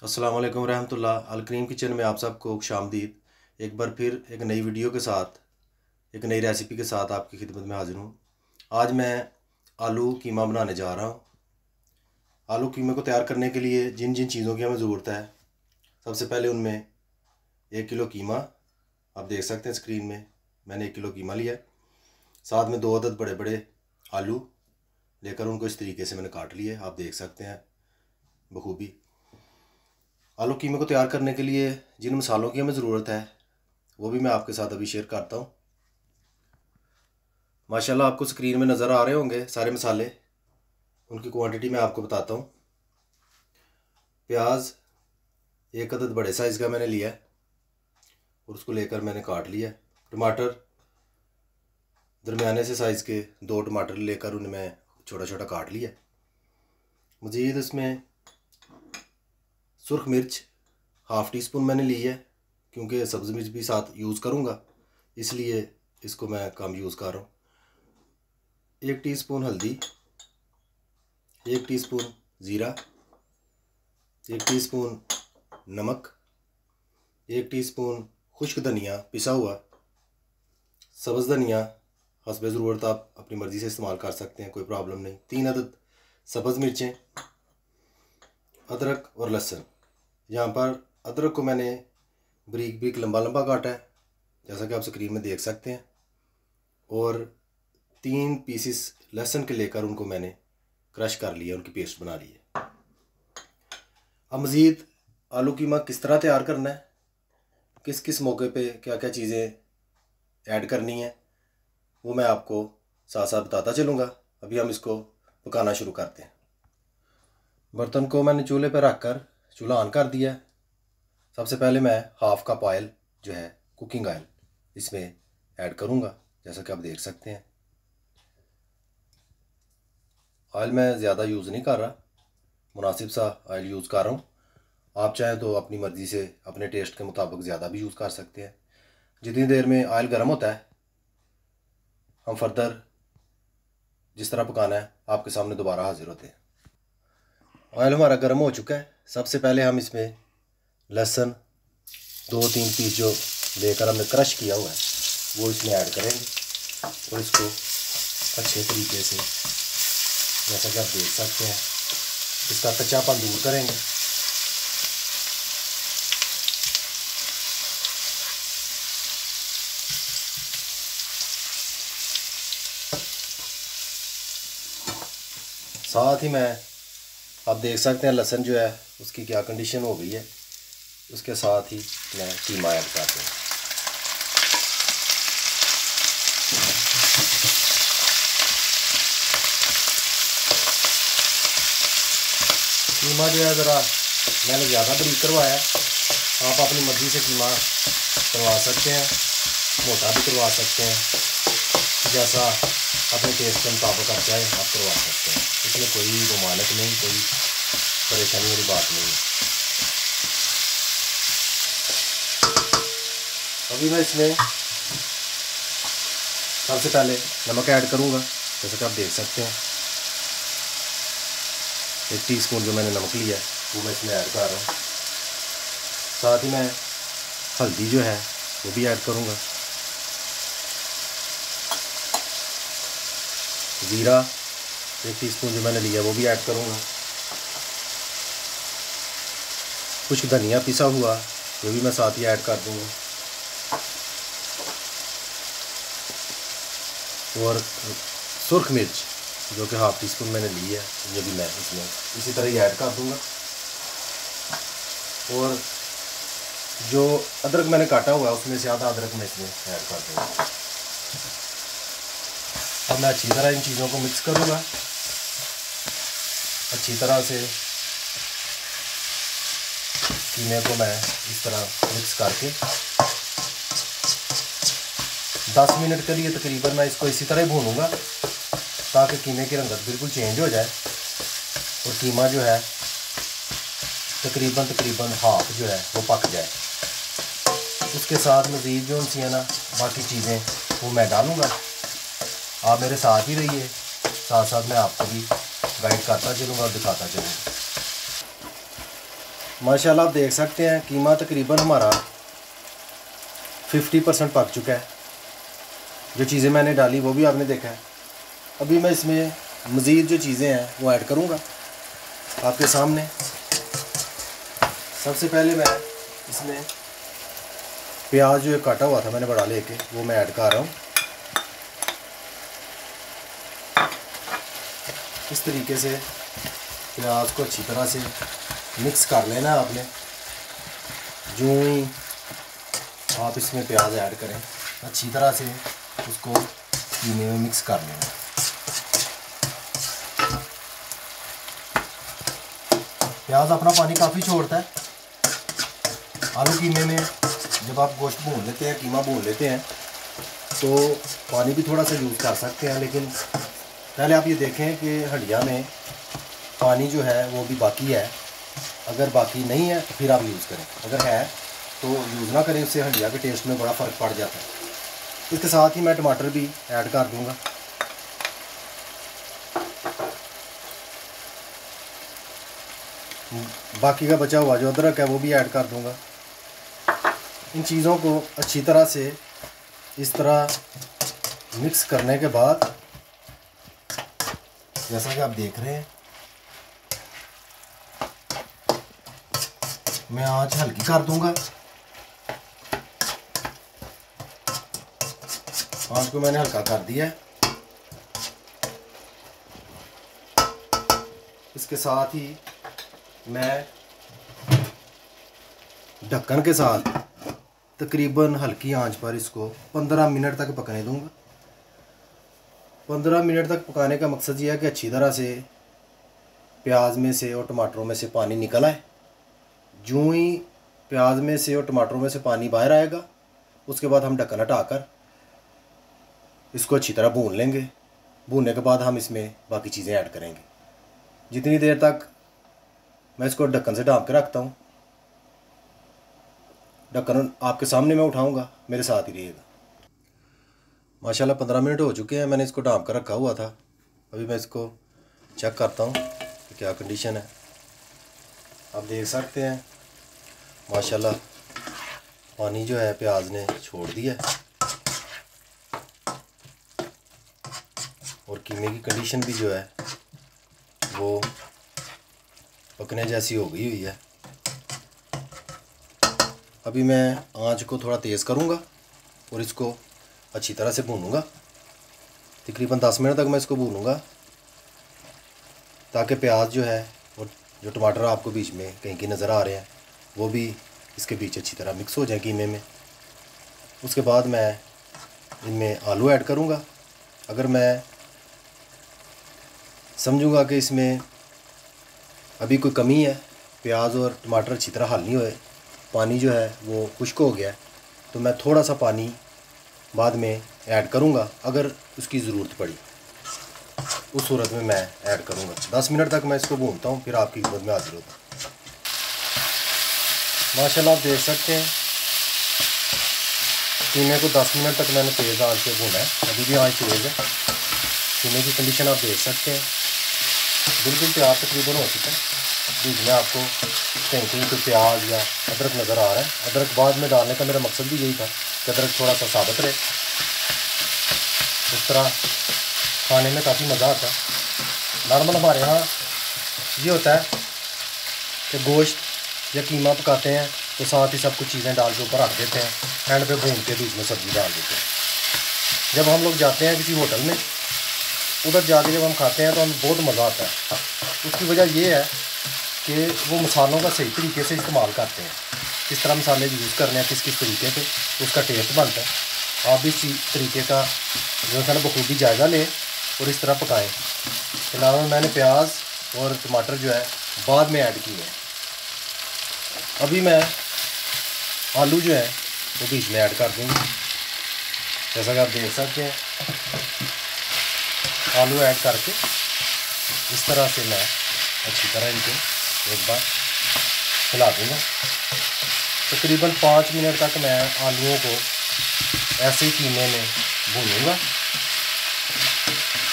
अस्सलाम वालेकुम रहमतुल्लाह। अल करीम किचन में आप सबको खुशामदीद। एक बार फिर एक नई वीडियो के साथ, एक नई रेसिपी के साथ आपकी खिदमत में हाजिर हूँ। आज मैं आलू कीमा बनाने जा रहा हूँ। आलू कीमे को तैयार करने के लिए जिन जिन चीज़ों की हमें ज़रूरत है, सबसे पहले उनमें 1 किलो कीमा, आप देख सकते हैं स्क्रीन में, मैंने 1 किलो कीमा लिया है। साथ में 2 अदद बड़े बड़े आलू लेकर उनको इस तरीके से मैंने काट लिए, आप देख सकते हैं बखूबी। आलू कीमे को तैयार करने के लिए जिन मसालों की हमें ज़रूरत है वो भी मैं आपके साथ अभी शेयर करता हूँ। माशाल्लाह आपको स्क्रीन में नज़र आ रहे होंगे सारे मसाले, उनकी क्वांटिटी मैं आपको बताता हूँ। प्याज 1 अदद बड़े साइज़ का मैंने लिया है और उसको लेकर मैंने काट लिया है। टमाटर दरमियाने से साइज़ के 2 टमाटर लेकर उन्हें मैं छोटा छोटा काट लिया। मज़ीद इसमें सुरख मिर्च हाफ़ टी स्पून मैंने ली है, क्योंकि सब्ज़ी मिर्च भी साथ यूज़ करूँगा इसलिए इसको मैं कम यूज़ कर रहा हूँ। 1 टीस्पून हल्दी, 1 टीस्पून ज़ीरा, 1 टीस्पून नमक, 1 टीस्पून खुश्क धनिया पिसा हुआ, सब्ज़ धनिया हस्बे ज़रूरत आप अपनी मर्ज़ी से इस्तेमाल कर सकते हैं, कोई प्रॉब्लम नहीं। 3 अदद सब्ज़ मिर्चें, अदरक और लहसुन। यहाँ पर अदरक को मैंने बारीक बारीक लंबा लंबा काटा है, जैसा कि आप स्क्रीन में देख सकते हैं, और 3 पीसेस लहसुन के लेकर उनको मैंने क्रश कर लिया, उनकी पेस्ट बना ली है। अब मज़ीद आलू कीमा किस तरह तैयार करना है, किस किस मौके पे क्या क्या चीज़ें ऐड करनी है, वो मैं आपको साथ साथ बताता चलूँगा। अभी हम इसको पकाना शुरू करते हैं। बर्तन को मैंने चूल्हे पर रख कर चूल्हा ऑन कर दिया है। सबसे पहले मैं हाफ़ कप ऑयल जो है कुकिंग ऑयल इसमें ऐड करूँगा, जैसा कि आप देख सकते हैं। ऑयल मैं ज़्यादा यूज़ नहीं कर रहा, मुनासिब सा ऑयल यूज़ कर रहा हूँ। आप चाहें तो अपनी मर्ज़ी से अपने टेस्ट के मुताबिक ज़्यादा भी यूज़ कर सकते हैं। जितनी देर में ऑयल गर्म होता है, हम फर्दर जिस तरह पकाना है आपके सामने दोबारा हाजिर होते हैं। ऑयल हमारा गर्म हो चुका है। सबसे पहले हम इसमें लहसुन 2-3 पीस जो लेकर हमने क्रश किया हुआ है वो इसमें ऐड करेंगे और इसको अच्छे तरीके से, जैसा कि आप देख सकते हैं, इसका कच्चापन दूर करेंगे। साथ ही मैं, आप देख सकते हैं लहसुन जो है उसकी क्या कंडीशन हो गई है, उसके साथ ही मैं कीमा ऐड कर दूँ। कीमा जो है ज़रा मैंने ज़्यादा बारीक करवाया है, आप अपनी मर्ज़ी से कीमा करवा सकते हैं, मोटा भी करवा सकते हैं, जैसा अपने टेस्ट के मुताबिक आप चाहें आप करवा सकते हैं। इसमें कोई ममानत नहीं, कोई परेशानी वाली बात नहीं है। अभी मैं इसमें सबसे पहले नमक ऐड करूँगा, जैसा कि आप देख सकते हैं। 1 टीस्पून जो मैंने नमक लिया है वो मैं इसमें ऐड कर रहा हूँ। साथ ही मैं हल्दी जो है वो भी ऐड करूँगा। ज़ीरा 1 टीस्पून जो मैंने लिया वो भी ऐड करूँगा। कुछ धनिया पिसा हुआ वो भी मैं साथ ही ऐड कर दूँगा, और सुरख मिर्च जो कि हाफ़ टी स्पून मैंने ली है ये भी मैं इसमें इसी तरह ही ऐड कर दूँगा। और जो अदरक मैंने काटा हुआ है उसमें से आधा अदरक मैं इसमें ऐड कर दूँगा। अब मैं अच्छी तरह इन चीज़ों को मिक्स करूँगा। अच्छी तरह से कीमे को मैं इस तरह मिक्स करके 10 मिनट के लिए तकरीबन मैं इसको इसी तरह ही भूनूंगा, ताकि कीमे की रंगत बिल्कुल चेंज हो जाए और कीमा जो है तकरीबन हाफ जो है वो पक जाए। उसके साथ मज़ीद जो सी है ना बाकी चीज़ें वो मैं डालूँगा। आप मेरे साथ ही रहिए, साथ साथ मैं आपको भी गाइड करता चलूँगा और दिखाता चलूँगा। माशाल्लाह आप देख सकते हैं कीमा तकरीबन हमारा 50% पक चुका है। जो चीज़ें मैंने डाली वो भी आपने देखा है। अभी मैं इसमें मज़ीद जो चीज़ें हैं वो ऐड करूँगा आपके सामने। सबसे पहले मैं इसमें प्याज जो काटा हुआ था मैंने बड़ा लेके वो मैं ऐड कर रहा हूँ। इस तरीके से प्याज को अच्छी तरह से मिक्स कर लेना आपने। जो ही आप इसमें प्याज ऐड करें अच्छी तरह से उसको कीमे में मिक्स कर लेना। प्याज अपना पानी काफ़ी छोड़ता है। आलू कीमे में जब आप गोश्त भून लेते हैं, कीमा भून लेते हैं तो पानी भी थोड़ा सा यूज़ कर सकते हैं, लेकिन पहले आप ये देखें कि हंडिया में पानी जो है वो भी बाकी है। अगर बाकी नहीं है तो फिर आप यूज़ करें, अगर है तो यूज़ ना करें, उससे हंडिया के टेस्ट में बड़ा फ़र्क पड़ जाता है। इसके साथ ही मैं टमाटर भी ऐड कर दूंगा। बाकी का बचा हुआ जो अदरक है वो भी ऐड कर दूंगा। इन चीज़ों को अच्छी तरह से इस तरह मिक्स करने के बाद जैसा कि आप देख रहे हैं मैं आंच हल्की कर दूंगा। आंच को मैंने हल्का कर दिया है। इसके साथ ही मैं ढक्कन के साथ तकरीबन हल्की आंच पर इसको 15 मिनट तक पकने दूंगा। 15 मिनट तक पकाने का मकसद ये है कि अच्छी तरह से प्याज में से और टमाटरों में से पानी निकल आए। जो ही प्याज में से और टमाटरों में से पानी बाहर आएगा उसके बाद हम ढक्कन हटाकर इसको अच्छी तरह भून लेंगे। भूनने के बाद हम इसमें बाकी चीज़ें ऐड करेंगे। जितनी देर तक मैं इसको ढक्कन से ढाँप के रखता हूँ, ढक्कन आपके सामने मैं उठाऊँगा, मेरे साथ ही रहिएगा। माशाल्लाह 15 मिनट हो चुके हैं, मैंने इसको ढाँप कर रखा हुआ था। अभी मैं इसको चेक करता हूँ कि क्या कंडीशन है। आप देख सकते हैं माशाल्लाह पानी जो है प्याज ने छोड़ दिया और कीमे की कंडीशन भी जो है वो पकने जैसी हो गई हुई है। अभी मैं आंच को थोड़ा तेज़ करूँगा और इसको अच्छी तरह से भूनूंगा। तकरीबन 10 मिनट तक मैं इसको भूनूंगा ताकि प्याज जो है और जो टमाटर आपको बीच में कहीं कहीं नज़र आ रहे हैं वो भी इसके बीच अच्छी तरह मिक्स हो जाए कीमे में। उसके बाद मैं इनमें आलू ऐड करूँगा। अगर मैं समझूँगा कि इसमें अभी कोई कमी है, प्याज और टमाटर अच्छी तरह हल नहीं हुए, पानी जो है वो खुश्क हो गया, तो मैं थोड़ा सा पानी बाद में ऐड करूँगा अगर उसकी ज़रूरत पड़ी। उस सूरत में मैं ऐड करूँगा। 10 मिनट तक मैं इसको भूनता हूँ, फिर आपकी खिदमत में हाजिर होता हूँ। माशाल्लाह आप देख सकते हैं कीमे को 10 मिनट तक मैंने तेज़ आंच पे भूना है। अभी भी आंच तेज़ है। कीमे की कंडीशन आप देख सकते हैं बिल्कुल तैयार तकरीबन हो चुका है। बीच में आपको कहीं कहीं कोई प्याज या अदरक नज़र आ रहा है। अदरक बाद में डालने का मेरा मकसद भी यही था कि अदरक थोड़ा सा साबित रहे, उस तरह खाने में काफ़ी मज़ा आता है। नॉर्मल हमारे यहाँ ये होता है कि गोश्त या कीमा पकाते हैं तो साथ ही सब कुछ चीज़ें डाल के ऊपर रख देते हैं, एंड पे भून के बीच में सब्ज़ी डाल देते हैं। जब हम लोग जाते हैं किसी होटल में, उधर जाके जब हम खाते हैं तो हमें बहुत मज़ा आता है। उसकी वजह ये है कि वो मसालों का सही तरीके से इस्तेमाल करते हैं। किस तरह मसाले यूज़ करने हैं, किस किस तरीके से उसका टेस्ट बनता है। आप भी इसी तरीके का जो है ना बखूबी जायज़ा लें और इस तरह पकाएं। फिलहाल मैंने प्याज और टमाटर जो है बाद में ऐड किए हैं। अभी मैं आलू जो है वो बीच में ऐड कर दूँगी। जैसा कि आप देख सकते हैं आलू ऐड करके इस तरह से मैं अच्छी तरह इनको एक बार हिला दूँगा। तकरीबन 5 मिनट तक मैं आलूओं को ऐसे ही कीमे में भूनूँगा।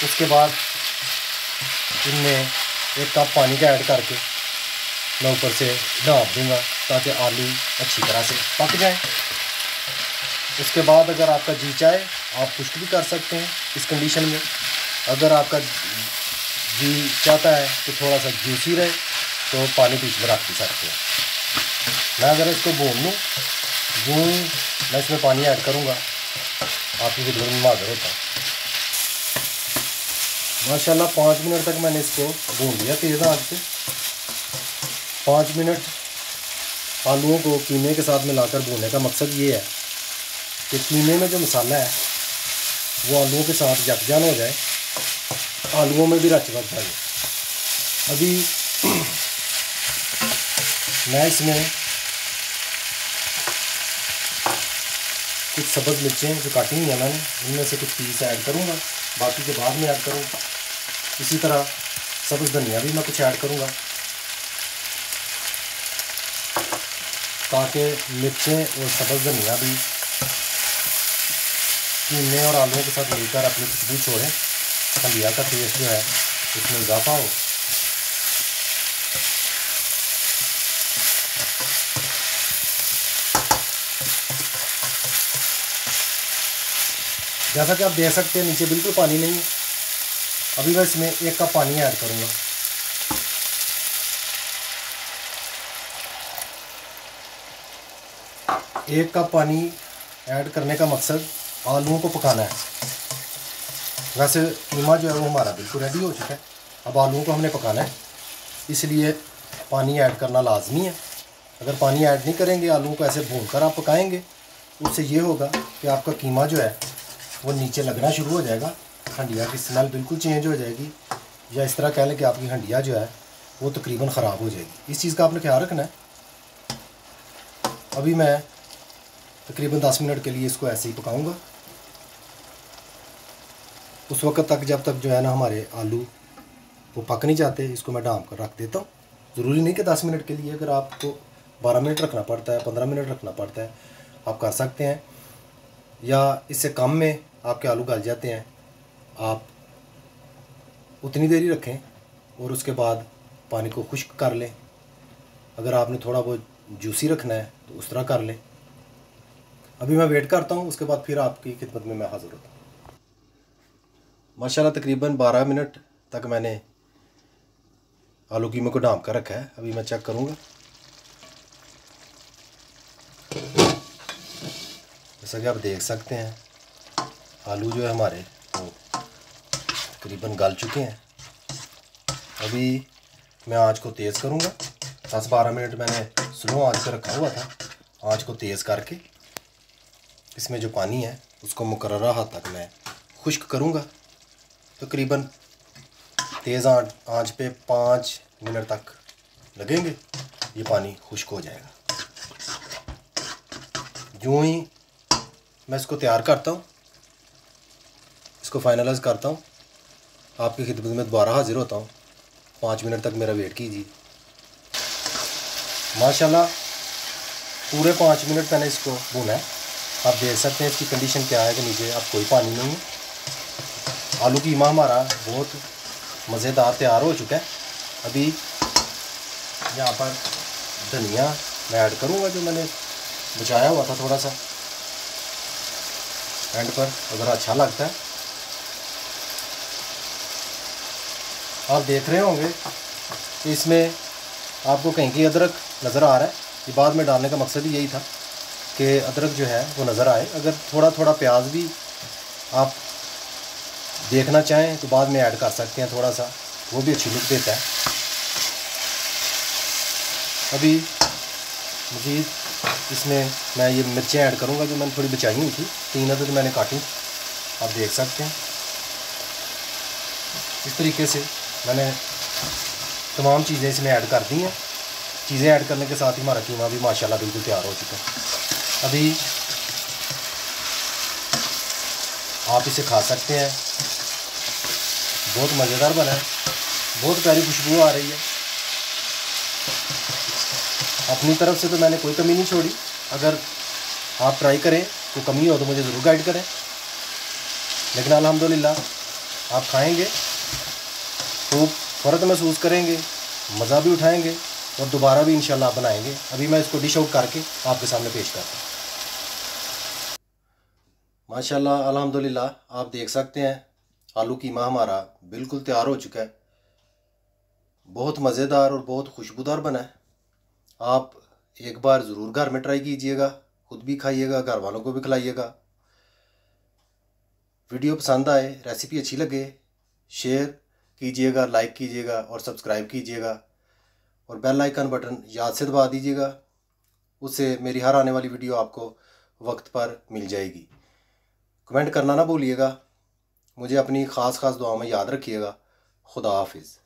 उसके बाद इनमें 1 कप पानी का ऐड करके मैं ऊपर से ढाँप दूँगा ताकि आलू अच्छी तरह से पक जाए। उसके बाद अगर आपका जी चाहे आप खुश्क भी कर सकते हैं इस कंडीशन में। अगर आपका जी चाहता है कि थोड़ा सा जूसी रहे तो पानी बीच में रख भी सकते हैं। मैं अगर इसको भून लूँ यूँ मैं इसमें पानी ऐड करूँगा, आपकी खिदमत में हाज़िर होता हूँ। माशाल्लाह 5 मिनट तक मैंने इसको भून लिया तेज़ आंच पे। 5 मिनट आलूओं को कीमे के साथ मिलाकर भूनने का मकसद ये है कि कीमे में जो मसाला है वो आलूओं के साथ यकजान हो जाए, आलूओं में भी रच बच जाए। अभी मैं इसमें कुछ सब्ज़ मिर्चें जो काटी हुई हैं मैंने उनमें से कुछ पीस ऐड करूँगा, बाकी के बाद में ऐड करूँगा। इसी तरह सब्ज़ धनिया भी मैं कुछ ऐड करूँगा ताकि मिर्चें और सब्ज़ धनिया भी कीमे और आलूओं के साथ मिलकर अपनी खुशबू छोड़ें, धनिया का टेस्ट जो है उसमें इजाफा हो। जैसा कि आप देख सकते हैं नीचे बिल्कुल पानी नहीं है। अभी मैं इसमें 1 कप पानी ऐड करूँगा। एक कप पानी ऐड करने का मकसद आलूओं को पकाना है। वैसे कीमा जो है वो हमारा बिल्कुल रेडी हो चुका है, अब आलूओं को हमने पकाना है, इसलिए पानी ऐड करना लाजमी है। अगर पानी ऐड नहीं करेंगे, आलूओं को ऐसे भूनकर आप पकाएंगे, उससे ये होगा कि आपका कीमा जो है वो नीचे लगना शुरू हो जाएगा, हंडिया की स्मेल बिल्कुल चेंज हो जाएगी, या इस तरह कह लें कि आपकी हंडिया जो है वो तकरीबन ख़राब हो जाएगी। इस चीज़ का आपने ख्याल रखना है। अभी मैं तकरीबन 10 मिनट के लिए इसको ऐसे ही पकाऊंगा। उस वक्त तक जब तक जो है ना हमारे आलू वो पक नहीं जाते, इसको मैं ढाँप कर रख देता हूँ। ज़रूरी नहीं कि 10 मिनट के लिए, अगर आपको 12 मिनट रखना पड़ता है, 15 मिनट रखना पड़ता है, आप कर सकते हैं, या इससे कम में आपके आलू गल जाते हैं, आप उतनी देर ही रखें और उसके बाद पानी को खुश्क कर लें। अगर आपने थोड़ा बहुत जूसी रखना है तो उस तरह कर लें। अभी मैं वेट करता हूँ, उसके बाद फिर आपकी खिदमत में मैं हाज़िर होता हूँ। माशाल्लाह तकरीबन 12 मिनट तक मैंने आलू कीमे को ढाँप कर रखा है। अभी मैं चेक करूँगा। जैसा कि आप देख सकते हैं आलू जो है हमारे वो तकरीबन गल चुके हैं। अभी मैं आँच को तेज़ करूँगा। 10-12 मिनट मैंने स्लो आँच पे रखा हुआ था। आँच को तेज़ करके इसमें जो पानी है उसको मुकर्ररा हद तक मैं खुश्क करूँगा। तकरीबन तेज़ आँच पे 5 मिनट तक लगेंगे, ये पानी खुश्क हो जाएगा। यूँ ही मैं इसको तैयार करता हूँ, इसको फाइनलाइज़ करता हूँ, आपकी खिदमत में दोबारा हाज़िर होता हूँ। 5 मिनट तक मेरा वेट कीजिए। माशाल्लाह पूरे 5 मिनट मैंने इसको भूना है। आप देख सकते हैं इसकी कंडीशन क्या है कि नीचे अब कोई पानी नहीं है। आलू कीमा हमारा बहुत मज़ेदार तैयार हो चुका है। अभी यहाँ पर धनिया मैं ऐड करूँगा जो मैंने बचाया हुआ था थोड़ा सा एंड पर, अगर अच्छा लगता है। आप देख रहे होंगे कि इसमें आपको कहीं की अदरक नज़र आ रहा है। ये बाद में डालने का मकसद ही यही था कि अदरक जो है वो नज़र आए। अगर थोड़ा थोड़ा प्याज भी आप देखना चाहें तो बाद में ऐड कर सकते हैं, थोड़ा सा वो भी अच्छी लुक देता है। अभी मज़ीद इसमें मैं ये मिर्चें ऐड करूँगा जो मैंने थोड़ी बचाई हुई थी, 3 अदद मैंने काटी, आप देख सकते हैं। इस तरीके से मैंने तमाम चीज़ें इसमें ऐड कर दी हैं। चीज़ें ऐड करने के साथ ही हमारा कीमा भी माशाल्लाह बिल्कुल तैयार हो चुका है। अभी आप इसे खा सकते हैं, बहुत मज़ेदार बना है, बहुत प्यारी खुशबू आ रही है। अपनी तरफ से तो मैंने कोई कमी नहीं छोड़ी। अगर आप ट्राई करें तो कमी हो तो मुझे ज़रूर गाइड करें। लेकिन अल्हम्दुलिल्लाह आप खाएंगे खूब फ़र्क महसूस करेंगे, मज़ा भी उठाएंगे और दोबारा भी इंशाल्लाह बनाएंगे। अभी मैं इसको डिश आउट करके आपके सामने पेश करता हूँ। माशाल्लाह अल्हम्दुलिल्लाह आप देख सकते हैं आलू कीमा हमारा बिल्कुल तैयार हो चुका है। बहुत मज़ेदार और बहुत खुशबूदार बना है। आप एक बार ज़रूर घर में ट्राई कीजिएगा, खुद भी खाइएगा, घर वालों को भी खिलाइएगा। वीडियो पसंद आए, रेसिपी अच्छी लगे, शेयर कीजिएगा, लाइक कीजिएगा और सब्सक्राइब कीजिएगा और बेल आइकन बटन याद से दबा दीजिएगा। उससे मेरी हर आने वाली वीडियो आपको वक्त पर मिल जाएगी। कमेंट करना ना भूलिएगा। मुझे अपनी ख़ास दुआओं में याद रखिएगा। खुदा हाफिज़।